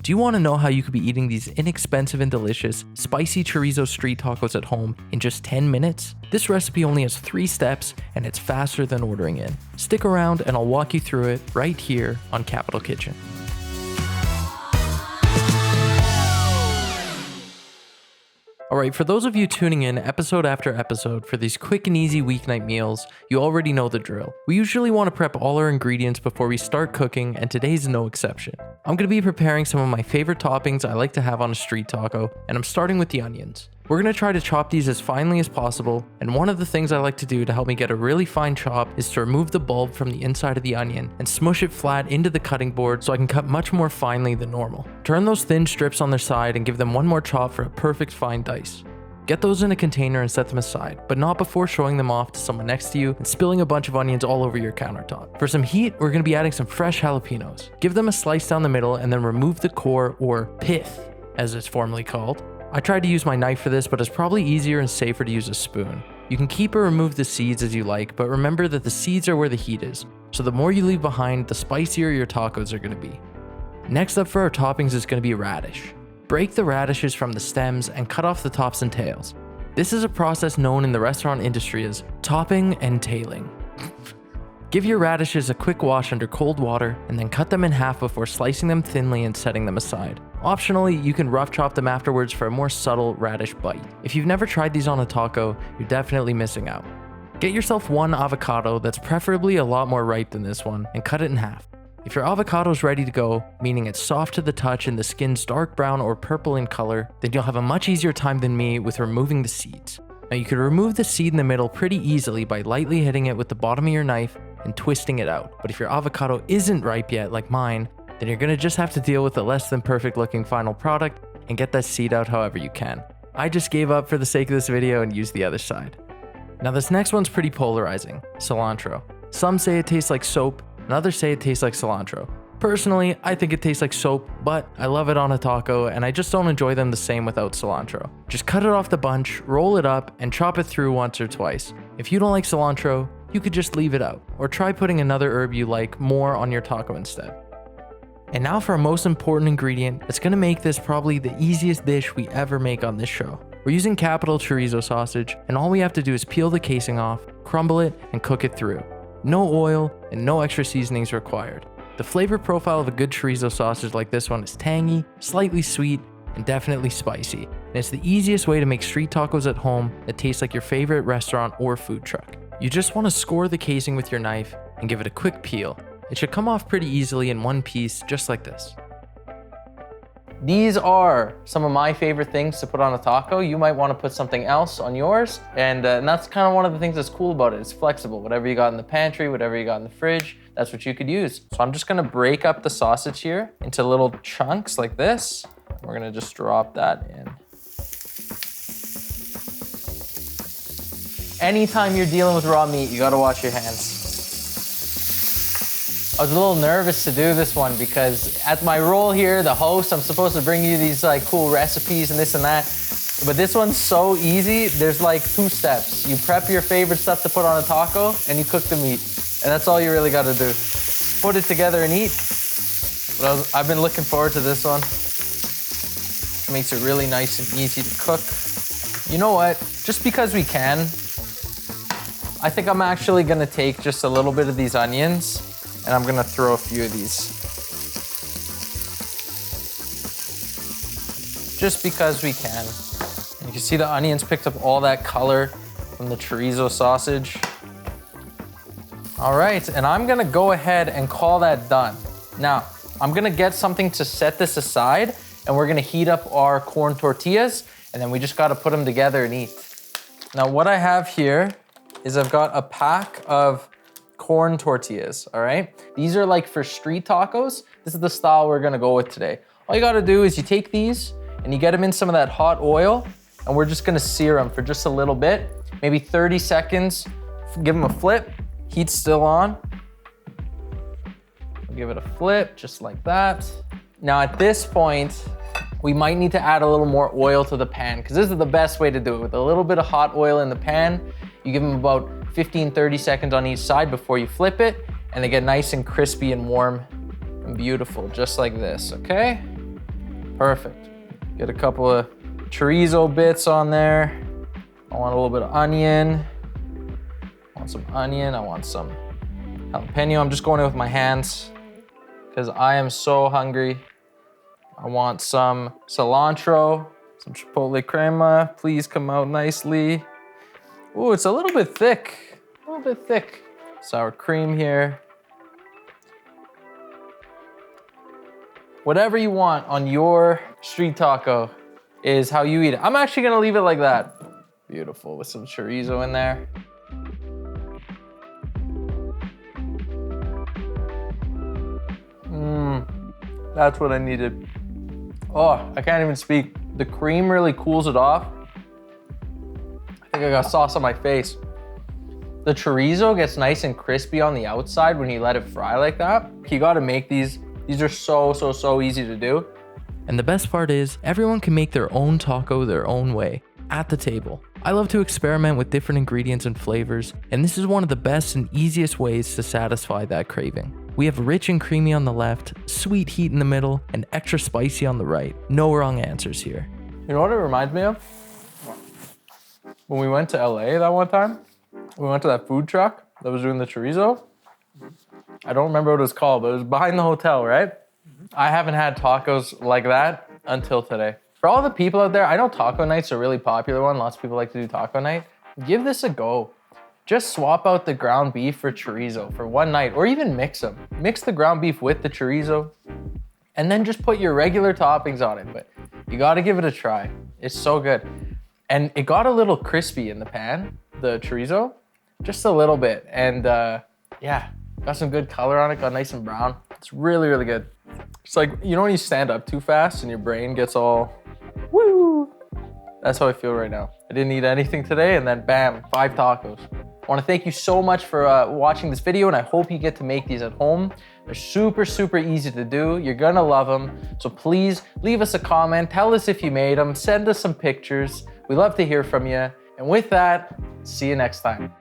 Do you want to know how you could be eating these inexpensive and delicious spicy chorizo street tacos at home in just 10 minutes? This recipe only has 3 steps and it's faster than ordering in. Stick around and I'll walk you through it right here on Capital Kitchen. Alright, for those of you tuning in episode after episode for these quick and easy weeknight meals, you already know the drill. We usually want to prep all our ingredients before we start cooking, and today's no exception. I'm going to be preparing some of my favorite toppings I like to have on a street taco, and I'm starting with the onions. We're going to try to chop these as finely as possible, and one of the things I like to do to help me get a really fine chop is to remove the bulb from the inside of the onion and smush it flat into the cutting board so I can cut much more finely than normal. Turn those thin strips on their side and give them one more chop for a perfect fine dice. Get those in a container and set them aside, but not before showing them off to someone next to you and spilling a bunch of onions all over your countertop. For some heat, we're going to be adding some fresh jalapenos. Give them a slice down the middle and then remove the core, or pith, as it's formally called. I tried to use my knife for this, but it's probably easier and safer to use a spoon. You can keep or remove the seeds as you like, but remember that the seeds are where the heat is, so the more you leave behind, the spicier your tacos are going to be. Next up for our toppings is going to be radish. Break the radishes from the stems and cut off the tops and tails. This is a process known in the restaurant industry as topping and tailing. Give your radishes a quick wash under cold water and then cut them in half before slicing them thinly and setting them aside. Optionally, you can rough chop them afterwards for a more subtle radish bite. If you've never tried these on a taco, you're definitely missing out. Get yourself one avocado that's preferably a lot more ripe than this one and cut it in half. If your avocado is ready to go, meaning it's soft to the touch and the skin's dark brown or purple in color, then you'll have a much easier time than me with removing the seeds. Now you can remove the seed in the middle pretty easily by lightly hitting it with the bottom of your knife and twisting it out. But if your avocado isn't ripe yet, like mine, then you're gonna just have to deal with the less than perfect looking final product and get that seed out however you can. I just gave up for the sake of this video and used the other side. Now this next one's pretty polarizing, cilantro. Some say it tastes like soap, and others say it tastes like cilantro. Personally, I think it tastes like soap, but I love it on a taco and I just don't enjoy them the same without cilantro. Just cut it off the bunch, roll it up, and chop it through once or twice. If you don't like cilantro, you could just leave it out, or try putting another herb you like more on your taco instead. And now for our most important ingredient that's gonna make this probably the easiest dish we ever make on this show. We're using capital chorizo sausage, and all we have to do is peel the casing off, crumble it, and cook it through. No oil and no extra seasonings required. The flavor profile of a good chorizo sausage like this one is tangy, slightly sweet, and definitely spicy. And it's the easiest way to make street tacos at home that taste like your favorite restaurant or food truck. You just want to score the casing with your knife and give it a quick peel. It should come off pretty easily in one piece, just like this. These are some of my favorite things to put on a taco. You might want to put something else on yours, and that's kind of one of the things that's cool about it. It's flexible. Whatever you got in the pantry, whatever you got in the fridge, that's what you could use. So I'm just gonna break up the sausage here into little chunks like this. We're gonna just drop that in. Anytime you're dealing with raw meat, you gotta wash your hands. I was a little nervous to do this one because at my role here, the host, I'm supposed to bring you these like cool recipes and this and that. But this one's so easy. There's like 2 steps. You prep your favorite stuff to put on a taco and you cook the meat. And that's all you really gotta do. Put it together and eat. But I've been looking forward to this one. It makes it really nice and easy to cook. You know what? Just because we can, I think I'm actually gonna take just a little bit of these onions and I'm gonna throw a few of these. Just because we can. And you can see the onions picked up all that color from the chorizo sausage. All right, and I'm gonna go ahead and call that done. Now, I'm gonna get something to set this aside and we're gonna heat up our corn tortillas and then we just gotta put them together and eat. Now, what I have here is I've got a pack of corn tortillas, all right? These are like for street tacos. This is the style we're gonna go with today. All you gotta do is you take these and you get them in some of that hot oil and we're just gonna sear them for just a little bit, maybe 30 seconds, give them a flip, heat's still on. Give it a flip, just like that. Now at this point, we might need to add a little more oil to the pan because this is the best way to do it. With a little bit of hot oil in the pan, you give them about 15, 30 seconds on each side before you flip it, and they get nice and crispy and warm and beautiful, just like this, okay? Perfect. Get a couple of chorizo bits on there. I want a little bit of onion. I want some onion. I want some jalapeno. I'm just going in with my hands because I am so hungry. I want some cilantro, some chipotle crema. Please come out nicely. Ooh, it's a little bit thick. A little bit thick. Sour cream here. Whatever you want on your street taco is how you eat it. I'm actually gonna leave it like that. Beautiful, with some chorizo in there. That's what I needed. Oh, I can't even speak. The cream really cools it off. I think I got sauce on my face. The chorizo gets nice and crispy on the outside when you let it fry like that. You gotta make these. These are so easy to do. And the best part is, everyone can make their own taco their own way, at the table. I love to experiment with different ingredients and flavors, and this is one of the best and easiest ways to satisfy that craving. We have rich and creamy on the left, sweet heat in the middle, and extra spicy on the right. No wrong answers here. You know what it reminds me of? When we went to LA that one time, we went to that food truck that was doing the chorizo. I don't remember what it was called, but it was behind the hotel, right? I haven't had tacos like that until today. For all the people out there, I know taco night's a really popular one. Lots of people like to do taco night. Give this a go. Just swap out the ground beef for chorizo for one night, or even mix them. Mix the ground beef with the chorizo, and then just put your regular toppings on it. But you gotta give it a try. It's so good. And it got a little crispy in the pan, the chorizo, just a little bit. And yeah, got some good color on it, got nice and brown. It's really good. It's like, you know when you stand up too fast and your brain gets all, woo? That's how I feel right now. I didn't eat anything today, and then bam, 5 tacos. I wanna thank you so much for watching this video, and I hope you get to make these at home. They're super easy to do. You're gonna love them. So please leave us a comment. Tell us if you made them. Send us some pictures. We love to hear from you. And with that, see you next time.